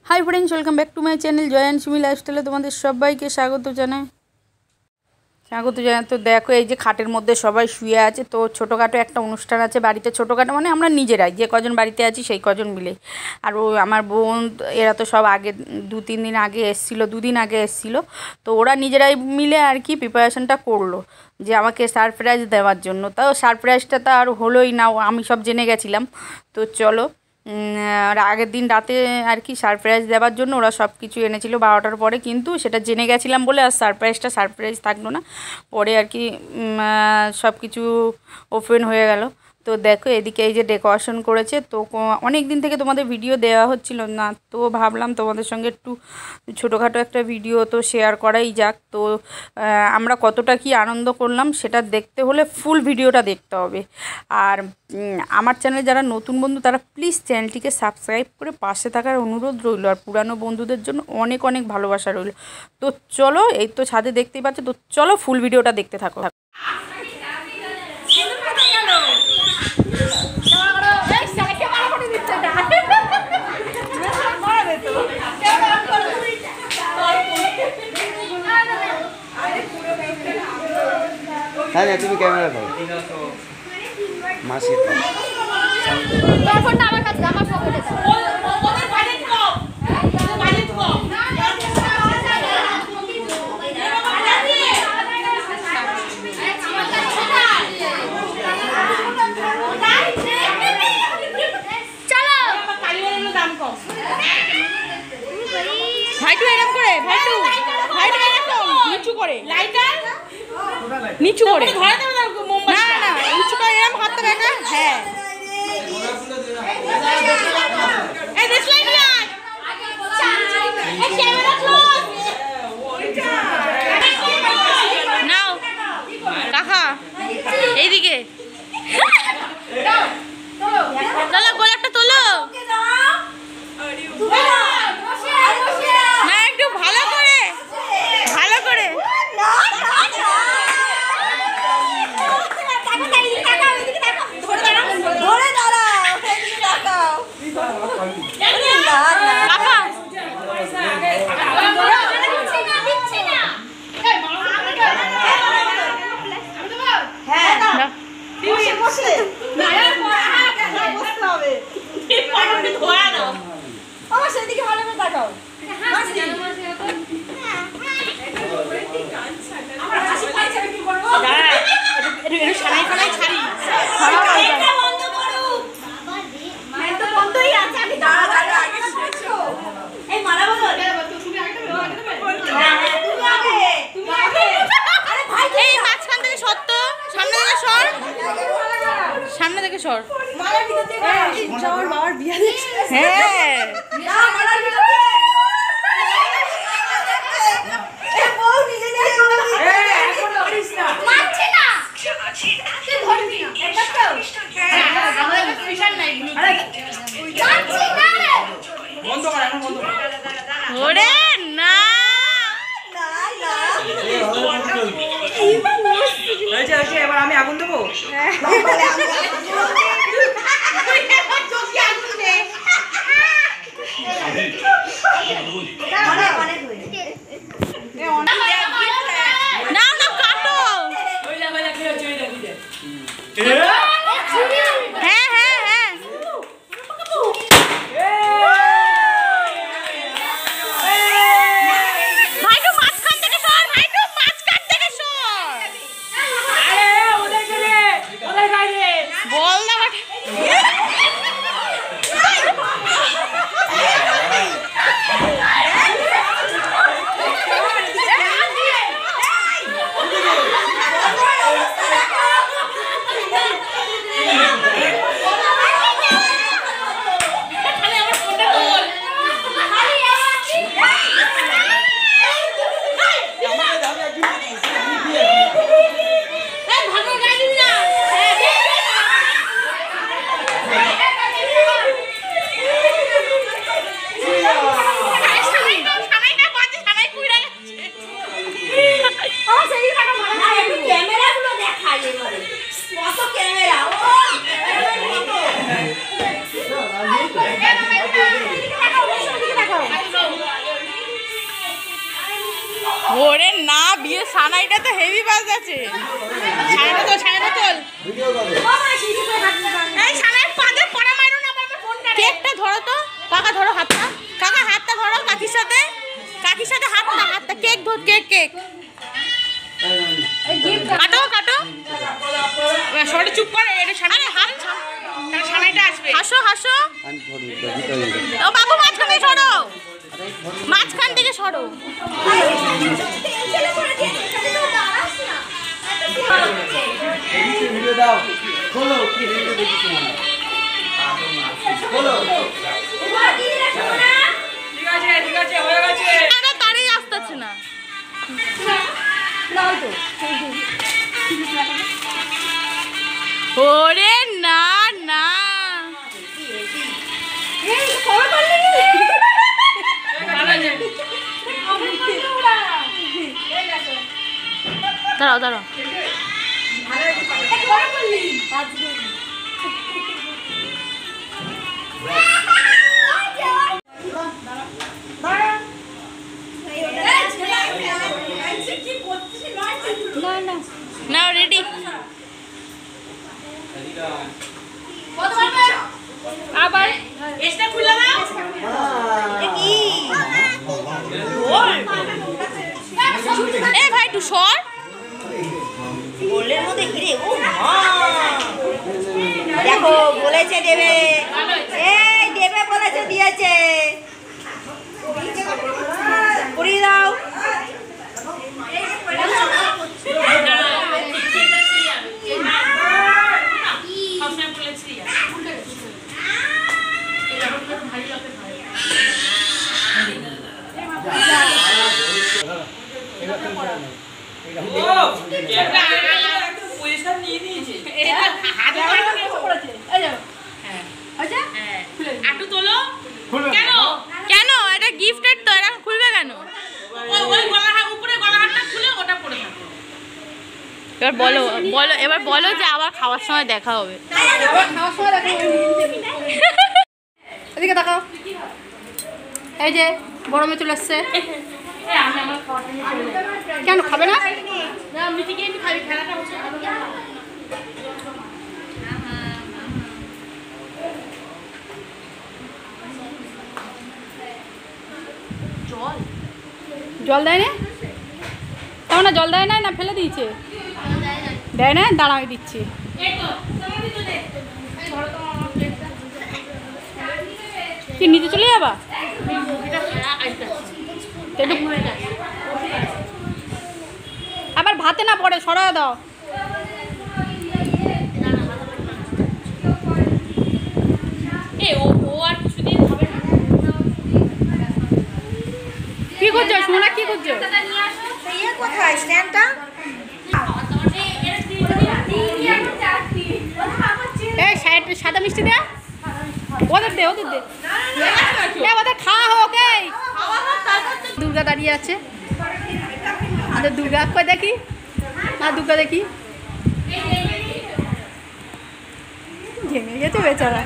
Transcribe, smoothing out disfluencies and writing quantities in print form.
High friends welcome back to my channel Joy and Sumi लाइफस्टाइले तुम्हारे सबाइके स्वागत जानाई। तो देखो ये खाटेर मध्य सबाई शुए आछे। तो छोटोखाटो एक अनुष्ठान आछे बाड़ीते, छोटोखाटो माने आमरा निजेराई जे कजन बाड़ीते आछि सेई कजन मिले। और आमार बोन एरा तो सब आगे दो तीन दिन आगे एसेछिलो, दुदिन आगे एसेछिलो। तो ओरा निजेराई मिले आर कि प्रिपारेशनटा करलो जे आमाके सारप्राइज देওয়ার জন্য। तो सारप्राइजटा तो आर हलोई ना, आमी सब जेने गेछिलाम। तो चलो আগের দিন রাতে আর কি সারপ্রাইজ দেওয়ার জন্য ওরা সব কিছু এনেছিল 12টার পরে, কিন্তু সেটা জেনে গেছিলাম বলে আর সারপ্রাইজ থাকলো না। পরে আর কি সব কিছু ওপেন হয়ে গেল। তো দেখো এদিকে এই যে ডেকোরেশন করেছে। তো অনেক দিন থেকে তোমাদের ভিডিও দেওয়া হচ্ছিল না, তো ভাবলাম তোমাদের সঙ্গে একটু ছোটোখাটো একটা ভিডিও তো শেয়ার করাই যাক। তো আমরা কতটা কি আনন্দ করলাম সেটা দেখতে হলে ফুল ভিডিওটা দেখতে হবে। আর আমার চ্যানেলে যারা নতুন বন্ধু তারা প্লিজ চ্যানেলটিকে সাবস্ক্রাইব করে পাশে থাকার অনুরোধ রইল। আর পুরানো বন্ধুদের জন্য অনেক অনেক ভালোবাসা রইল। তো চলো, এই তো ছাদে দেখতেই পাচ্ছ। তো চলো ফুল ভিডিওটা দেখতে থাকো। তুমি ক্যামেরা করো মাসি তোর ফোনটা আমার কাছে, আমার পকেটে আছে। ওদের বাজেট কম, বাজেট কম। চলো কালিয়ার দাম কম। ভাইটু এরকম করে, ভাইটু এরকম নিচু করে, লাইটার নিচু করে ধরে দেবে না মোমবাতি। না না নিচু করে এরকম হাতটা দেখা। হ্যাঁ এই দিস লাইট ইয়ার এই ক্যামেরা ক্লোজ নাও কাকা এইদিকে চলো গোলাপটা তোলো না, একটু ভালো করে সামনে থেকে সর। হ্যাঁ ওরে না এবার আমি আগুন দেবো। না না কাটো। হ্যাঁ হ্যাঁ হ্যাঁ ভাইটু মাঝখান থেকে সর, ভাইটু মাঝখান থেকে সর। বল না সানাইটা তো হেভি বাজ আছে। ছানাটা তোল। ভিডিও করো। এই সানাই পাঁদে পড়া মারো না আমার ফোনটা। কেকটা ধরো তো। কাকা ধরো হাতটা। কাকা হাতটা ধরো কাকির সাথে হাতটা কেক ধর কেক। কাটো। সরে চুপ করে এটা সানাই হাত সানাইটা আসবে। হাসো। আমি ধরি ভিতরে। ও বাবু মাঝখান থেকে সরো। ভিডিও দাও। খোলো কি ভিডিও দেখিস না। খোলো। ঠিক আছে হয়ে গেছে। না তারই আসতেছে না। ওরে না দাঁড়াও নাও রেডি। আবার এটা খুলে দাও। এ ভাই তুই সর। গোলের মধ্যে হিরে ও দেখো বলেছে দেবে, এই দেবে বলেছে দিয়েছে, করিয়ে দাও। পয়সা নিয়ে নিয়েছে। আটু তোলো। কেন এটা গিফটেড তো, এটা খুলবে কেন? ওই উপরে গলাহারটা খুলে ওটা পড়ে থাকো। এবার বলো যে আবার খাওয়ার সময় দেখা হবে। এদিকে তাকাও। এই যে বড় মেয়ে চলে এসছে। কেন খাবে না? জল দেয় না? তেমন না জল দেয় না ফেলে দিয়েছে? দেয় না? দাঁড়াও দিচ্ছি। কি নিচে চলে যাবা? আবার ভাতে না পড়ে সরা দাও। কি করছো সোনা? কি করছো? কোথায় স্ট্যান্ডটা? এই সাদা মিষ্টি দে। ওদের দে ওদের খাওয়া হোক। এই দুর্গা দাঁড়িয়ে আছে। আমাদের দুর্গা কই দেখি না, দুর্গা দেখি। ঘেমে গেছে বেচারা।